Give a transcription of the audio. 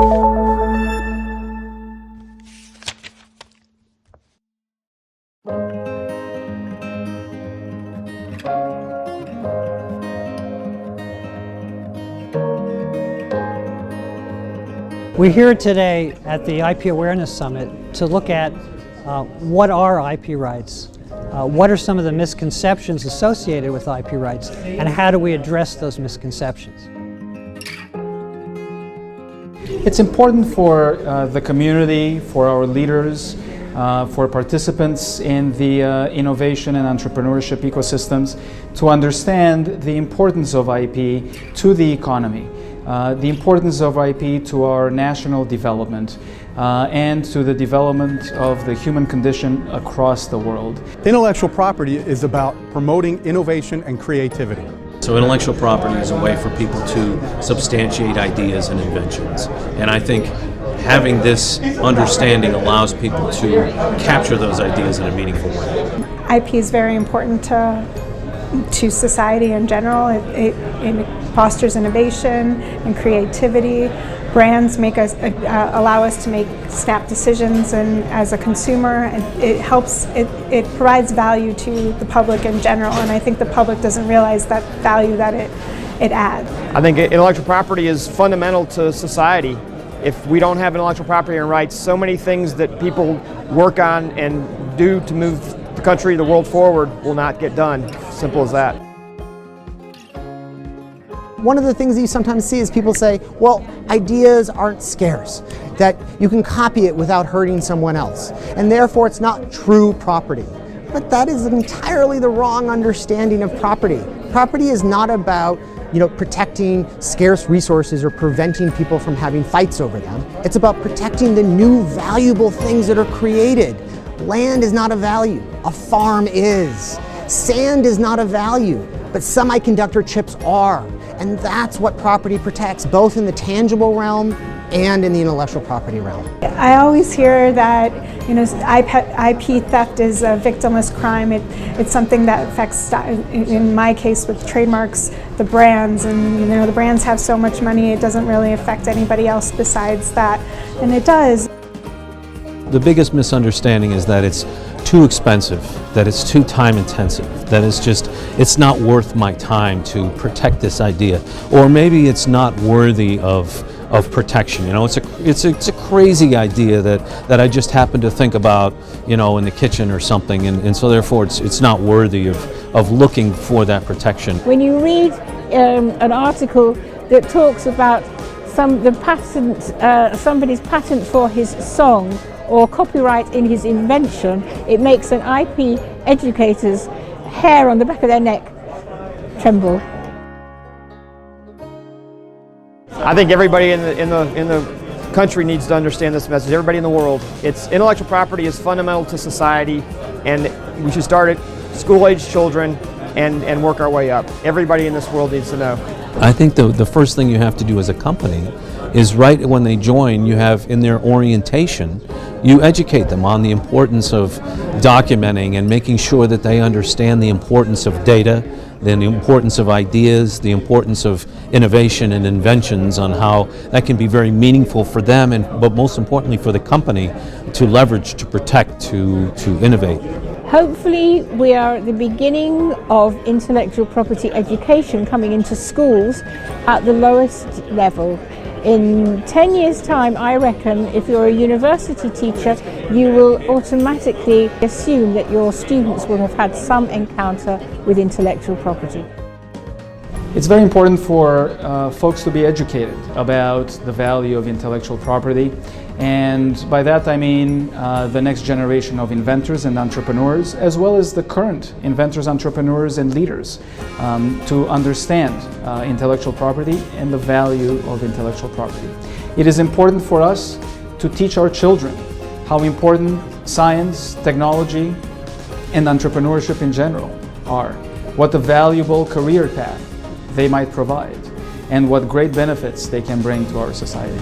We're here today at the IP Awareness Summit to look at what are IP rights, what are some of the misconceptions associated with IP rights, and how do we address those misconceptions. It's important for the community, for our leaders, for participants in the innovation and entrepreneurship ecosystems to understand the importance of IP to the economy. The importance of IP to our national development and to the development of the human condition across the world. Intellectual property is about promoting innovation and creativity. So intellectual property is a way for people to substantiate ideas and inventions. And I think having this understanding allows people to capture those ideas in a meaningful way. IP is very important to society in general. It fosters innovation and creativity. Brands make us allow us to make snap decisions, and as a consumer, it provides value to the public in general. And I think the public doesn't realize that value that it adds. I think intellectual property is fundamental to society. If we don't have intellectual property and rights, so many things that people work on and do to move the country, the world forward will not get done. Simple as that. One of the things that you sometimes see is people say, well, ideas aren't scarce, that you can copy it without hurting someone else, and therefore it's not true property. But that is entirely the wrong understanding of property. Property is not about protecting scarce resources or preventing people from having fights over them. It's about protecting the new valuable things that are created. Land is not a value, a farm is. Sand is not a value, but semiconductor chips are. And that's what property protects, both in the tangible realm and in the intellectual property realm. I always hear that IP theft is a victimless crime. It's something that affects, in my case with trademarks, the brands, and the brands have so much money it doesn't really affect anybody else besides that, and it does. The biggest misunderstanding is that it's too expensive, that it's too time intensive, that it's not worth my time to protect this idea, or maybe it's not worthy of protection. It's a crazy idea that I just happen to think about, in the kitchen or something, and so therefore it's not worthy of looking for that protection. When you read an article that talks about somebody's patent for his song or copyright in his invention, it makes an IP educator's hair on the back of their neck tremble. I think everybody in the country needs to understand this message. Everybody in the world. Intellectual property is fundamental to society, and we should start at school-age children and work our way up. Everybody in this world needs to know. I think the first thing you have to do as a company is right when they join, you have in their orientation, you educate them on the importance of documenting and making sure that they understand the importance of data, then the importance of ideas, the importance of innovation and inventions, on how that can be very meaningful for them, but most importantly for the company to leverage, to protect, to innovate. Hopefully we are at the beginning of intellectual property education coming into schools at the lowest level. In 10 years' time, I reckon, if you're a university teacher, you will automatically assume that your students will have had some encounter with intellectual property. It's very important for folks to be educated about the value of intellectual property, and by that I mean the next generation of inventors and entrepreneurs, as well as the current inventors, entrepreneurs, and leaders to understand intellectual property and the value of intellectual property. It is important for us to teach our children how important science, technology, and entrepreneurship in general are, what a valuable career path they might provide, and what great benefits they can bring to our society.